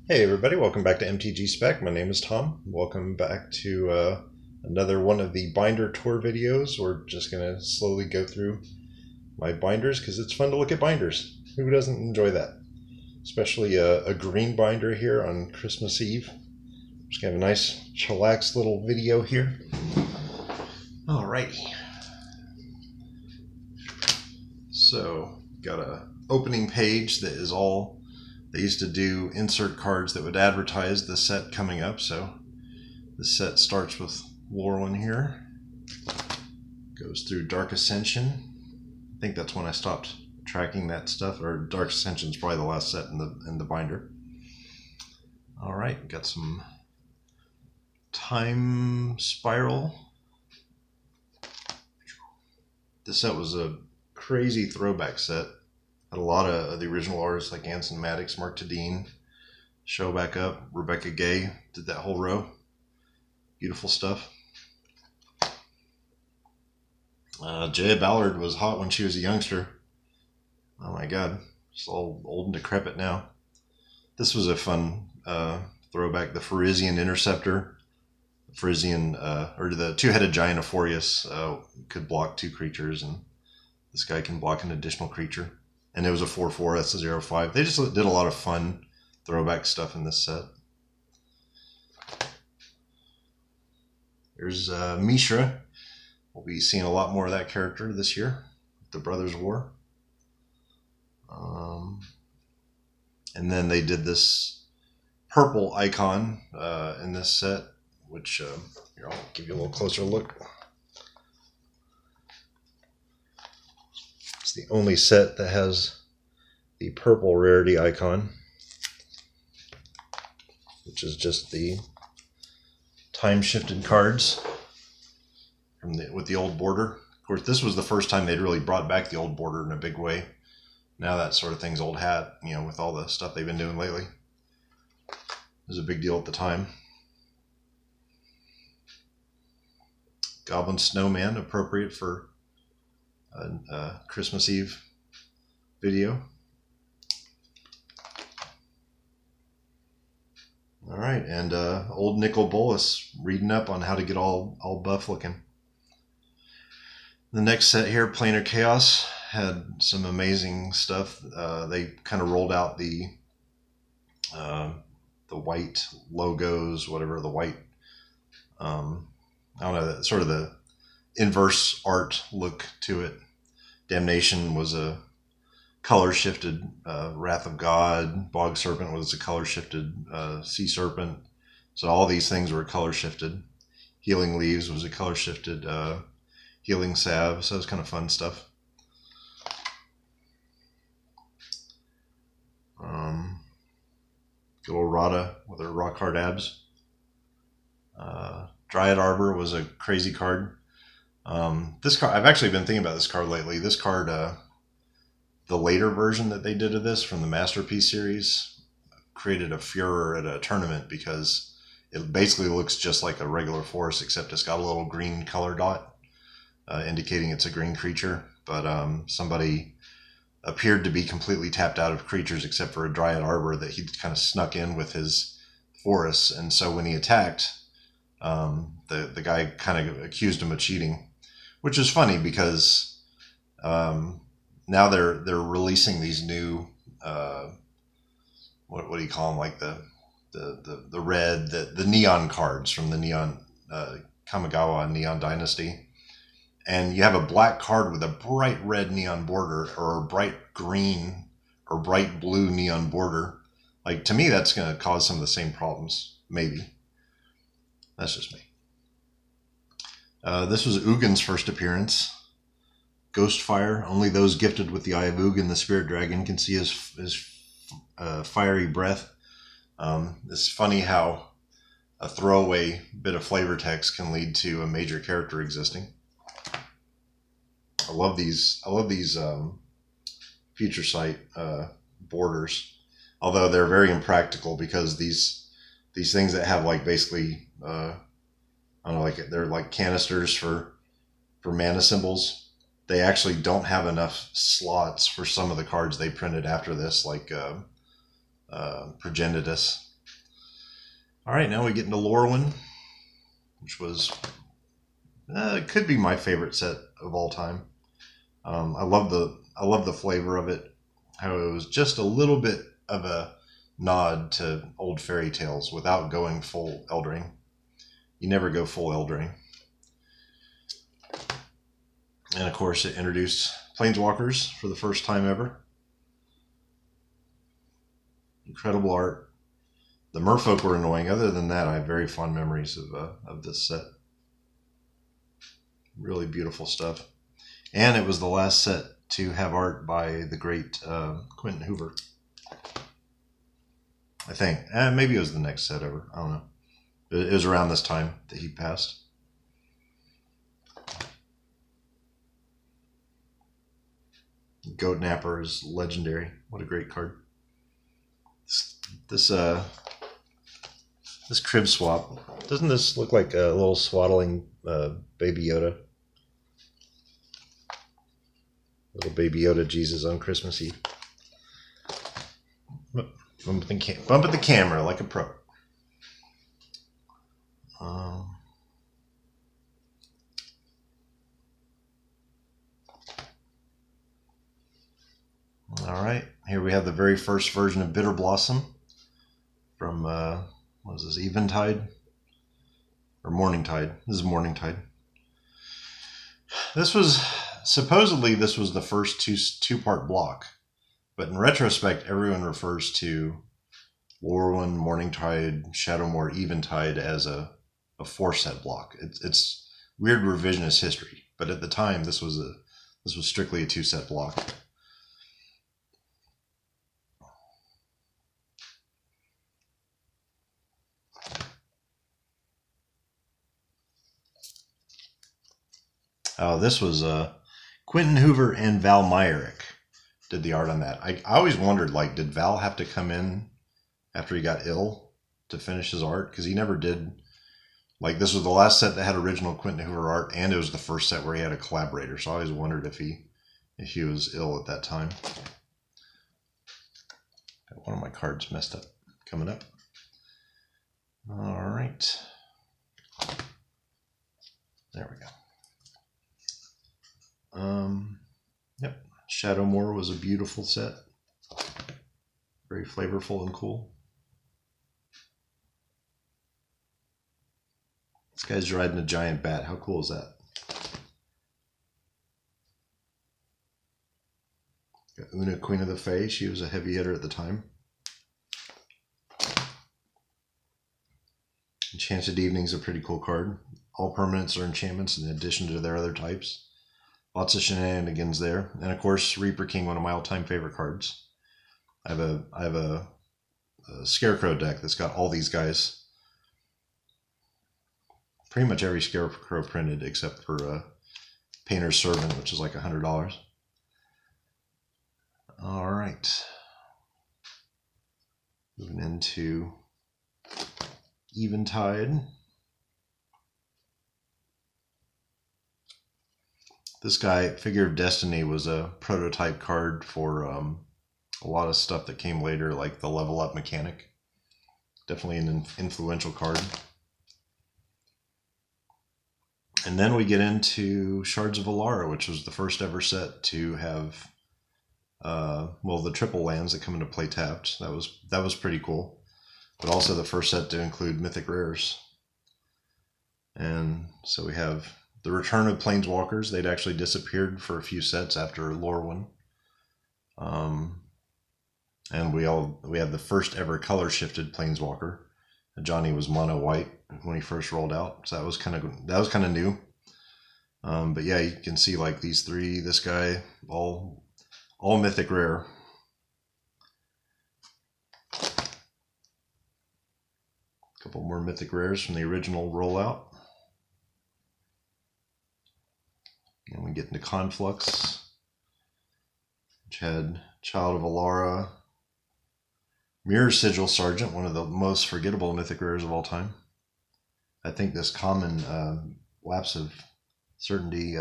Hey everybody, welcome back to MTG Spec. My name is Tom. Welcome back to another one of the binder tour videos. We're just going to slowly go through my binders because it's fun to look at binders. Who doesn't enjoy that? Especially a green binder here on Christmas Eve. Just going to have a nice chillax little video here. Alrighty. So, got a opening page that is all... They used to do insert cards that would advertise the set coming up, so the set starts with Laurelin here, goes through Dark Ascension. I think that's when I stopped tracking that stuff, or Dark Ascension is probably the last set in the binder. All right, got some Time Spiral. This set was a crazy throwback set. Had a lot of the original artists like Anson Maddox, Mark Tadine show back up. Rebecca Gay did that whole row. Beautiful stuff. Jaya Ballard was hot when she was a youngster. Oh my god, she's all old and decrepit now. This was a fun throwback. The Pharisian Interceptor, or the two-headed giant Euphorius could block two creatures, and this guy can block an additional creature. And it was a 4/4, that's a 0/5. They just did a lot of fun throwback stuff in this set. There's Mishra. We'll be seeing a lot more of that character this year, the Brothers' War. And then they did this purple icon in this set, which here, I'll give you a little closer look. It's the only set that has the purple rarity icon, which is just the time-shifted cards with the old border. Of course, this was the first time they'd really brought back the old border in a big way. Now that sort of thing's old hat, with all the stuff they've been doing lately. It was a big deal at the time. Goblin Snowman, appropriate for a Christmas Eve video. All right, and old Nicol Bolas reading up on how to get all buff looking. The next set here, Planar Chaos, had some amazing stuff. They kind of rolled out the white logos, whatever, the white, I don't know, sort of the inverse art look to it. Damnation was a color shifted Wrath of God. Bog Serpent was a color shifted Sea Serpent. So all these things were color shifted. Healing Leaves was a color shifted Healing Salve. So it was kind of fun stuff. Good old Rada with her rock hard abs. Dryad Arbor was a crazy card. This card, I've actually been thinking about this card lately. This card, the later version that they did of this from the Masterpiece series, created a furor at a tournament because it basically looks just like a regular forest, except it's got a little green color dot indicating it's a green creature. But somebody appeared to be completely tapped out of creatures except for a Dryad Arbor that he kind of snuck in with his forests. And so when he attacked, the guy kind of accused him of cheating, which is funny because now they're releasing these new what do you call them, like the red, the neon cards from the neon Kamigawa Neon Dynasty, and you have a black card with a bright red neon border or a bright green or bright blue neon border. Like, to me, that's going to cause some of the same problems. Maybe that's just me. This was Ugin's first appearance. Ghostfire. Only those gifted with the Eye of Ugin, the Spirit Dragon, can see his fiery breath. It's funny how a throwaway bit of flavor text can lead to a major character existing. I love these Future Sight borders, although they're very impractical because these things that have like basically I don't know, like they're like canisters for mana symbols. They actually don't have enough slots for some of the cards they printed after this, like Progenitus. All right, now we get into Lorwyn, which was it could be my favorite set of all time. I love the flavor of it. How it was just a little bit of a nod to old fairy tales without going full Eldring. You never go full Eldring. And of course, it introduced Planeswalkers for the first time ever. Incredible art. The merfolk were annoying. Other than that, I have very fond memories of this set. Really beautiful stuff. And it was the last set to have art by the great Quentin Hoover. I think. Maybe it was the next set ever. I don't know. It was around this time that he passed. Goat Napper is legendary. What a great card. This crib swap. Doesn't this look like a little swaddling Baby Yoda? Little Baby Yoda Jesus on Christmas Eve. Bump at the camera like a pro. All right, here we have the very first version of Bitter Blossom from, what is this, Eventide? Or Morningtide. This is Morningtide. Supposedly this was the first two-part block, but in retrospect, everyone refers to Lorwyn, Morningtide, Shadowmoor, Eventide as a four-set block. It's weird revisionist history, but at the time this was strictly a two-set block. Oh, this was Quentin Hoover and Val Myrick did the art on that. I always wondered, like, did Val have to come in after he got ill to finish his art? Because he never did. Like, this was the last set that had original Quentin Hoover art, and it was the first set where he had a collaborator. So I always wondered if he was ill at that time. Got one of my cards messed up. Coming up. All right. There we go. Yep. Shadowmoor was a beautiful set. Very flavorful and cool. This guy's riding a giant bat. How cool is that? Got Una, Queen of the Fae. She was a heavy hitter at the time. Enchanted Evening's a pretty cool card. All permanents are enchantments in addition to their other types. Lots of shenanigans there. And of course, Reaper King, one of my all-time favorite cards. I have a Scarecrow deck that's got all these guys. Pretty much every Scarecrow printed except for Painter's Servant, which is like $100. All right. Moving into Eventide. This guy, Figure of Destiny, was a prototype card for a lot of stuff that came later, like the level up mechanic. Definitely an influential card. And then we get into Shards of Alara, which was the first ever set to have, the triple lands that come into play tapped. That was pretty cool. But also the first set to include mythic rares. And so we have the return of Planeswalkers. They'd actually disappeared for a few sets after Lorwyn. And we have the first ever color shifted Planeswalker. Johnny was mono white when he first rolled out, so that was kind of new. But yeah, you can see like these three, this guy, all mythic rare. A couple more mythic rares from the original rollout. And we get into Conflux, which had Child of Alara, Mirror Sigil Sergeant, one of the most forgettable mythic rares of all time. I think this common Lapse of Certainty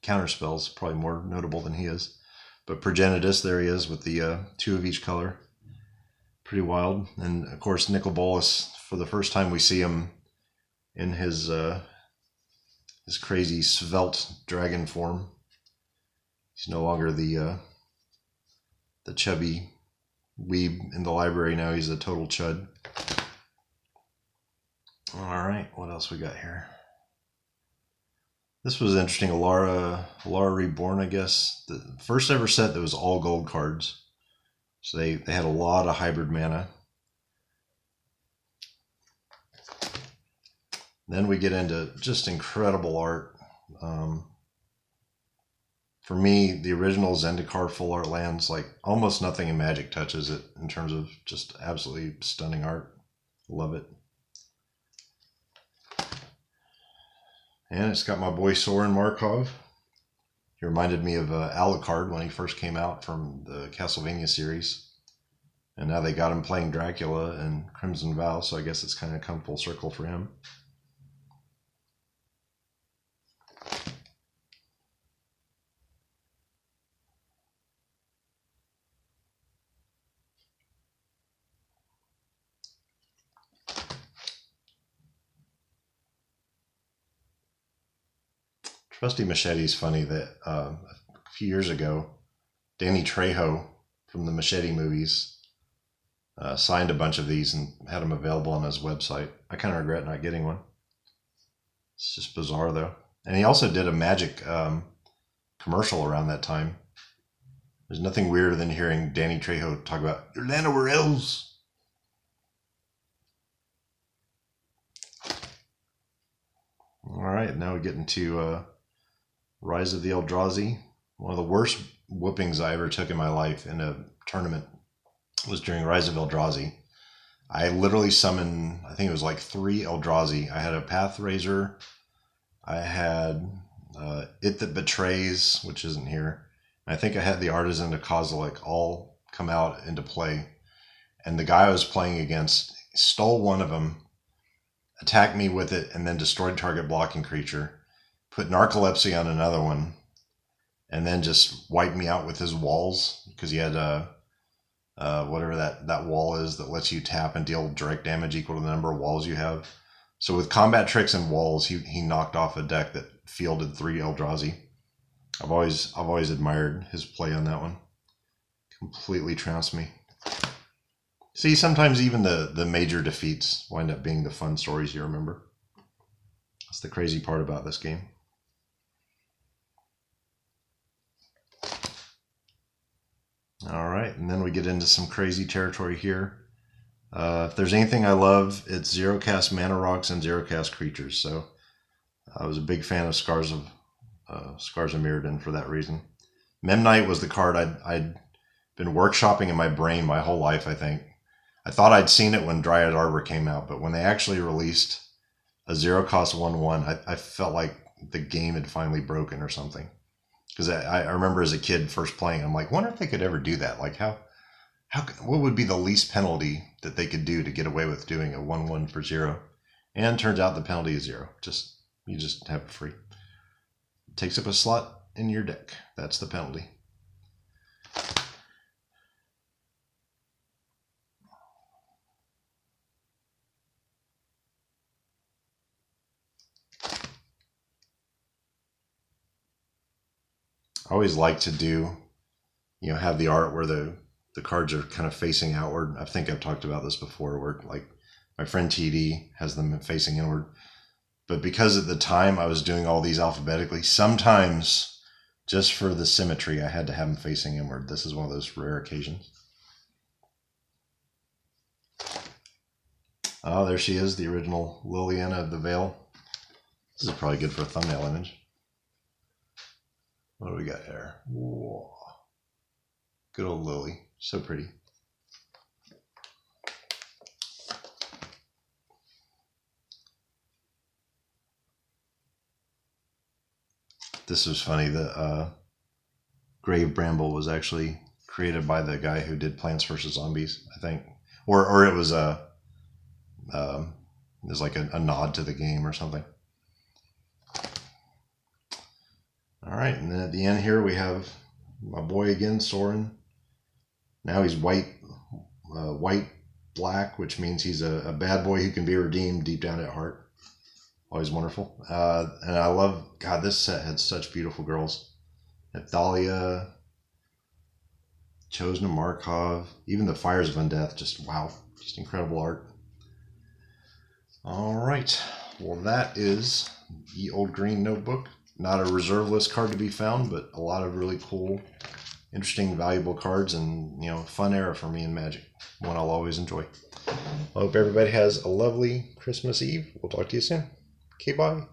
counterspell is probably more notable than he is. But Progenitus, there he is with the two of each color. Pretty wild. And of course, Nicol Bolas, for the first time we see him in his crazy svelte dragon form. He's no longer the chubby weeb in the library. Now he's a total chud. All right, what else we got here? This was interesting. Alara Reborn, I guess. The first ever set that was all gold cards. So they had a lot of hybrid mana. Then we get into just incredible art. For me, the original Zendikar full art lands, like almost nothing in Magic touches it in terms of just absolutely stunning art. Love it. And it's got my boy Soren Markov. He reminded me of Alucard when he first came out from the Castlevania series. And now they got him playing Dracula and Crimson Vow, so I guess it's kind of come full circle for him. Trusty Machete is funny that a few years ago, Danny Trejo from the Machete movies signed a bunch of these and had them available on his website. I kind of regret not getting one. It's just bizarre, though. And he also did a Magic commercial around that time. There's nothing weirder than hearing Danny Trejo talk about, your land were elves. All right, now we get into Rise of the Eldrazi. One of the worst whoopings I ever took in my life in a tournament was during Rise of Eldrazi. I literally summoned, I think it was like 3 Eldrazi. I had a Pathraiser. I had It That Betrays, which isn't here. I think I had the Artisan to Kozilek all come out into play. And the guy I was playing against stole one of them, attacked me with it, and then destroyed target blocking creature. Put Narcolepsy on another one, and then just wiped me out with his walls, because he had whatever that wall is that lets you tap and deal direct damage equal to the number of walls you have. So with combat tricks and walls, he knocked off a deck that fielded 3 Eldrazi. I've always admired his play on that one. Completely trounced me. See, sometimes even the major defeats wind up being the fun stories you remember. That's the crazy part about this game. All right, and then we get into some crazy territory here. If there's anything I love, it's zero cast mana rocks and zero cast creatures. So I was a big fan of Scars of Mirrodin for that reason. Memnite was the card I'd been workshopping in my brain my whole life, I think. I thought I'd seen it when Dryad Arbor came out, but when they actually released a zero cost 1/1, I felt like the game had finally broken or something. Because I remember as a kid first playing, I'm like, wonder if they could ever do that. Like what would be the least penalty that they could do to get away with doing a 1/1 for 0? And turns out the penalty is 0. You just have it free. It takes up a slot in your deck. That's the penalty. I always like to do, have the art where the cards are kind of facing outward. I think I've talked about this before, where like my friend TD has them facing inward. But because at the time I was doing all these alphabetically, sometimes just for the symmetry, I had to have them facing inward. This is one of those rare occasions. Oh, there she is, the original Liliana of the Veil. This is probably good for a thumbnail image. What do we got here? Whoa. Good old Lily. So pretty. This was funny. The Grave Bramble was actually created by the guy who did Plants vs. Zombies, I think. Or it was like a nod to the game or something. All right, and then at the end here we have my boy again, Soren. Now he's white black, which means he's a bad boy who can be redeemed deep down at heart. Always wonderful. And I love, God, this set had such beautiful girls. Thalia, Chosen Markov, even the Fires of Undeath, just wow, just incredible art. All right, well, that is Ye Old Green Notebook. Not a reserve list card to be found, but a lot of really cool, interesting, valuable cards, and fun era for me in Magic, one I'll always enjoy. I hope everybody has a lovely Christmas Eve. We'll talk to you soon. Okay, bye.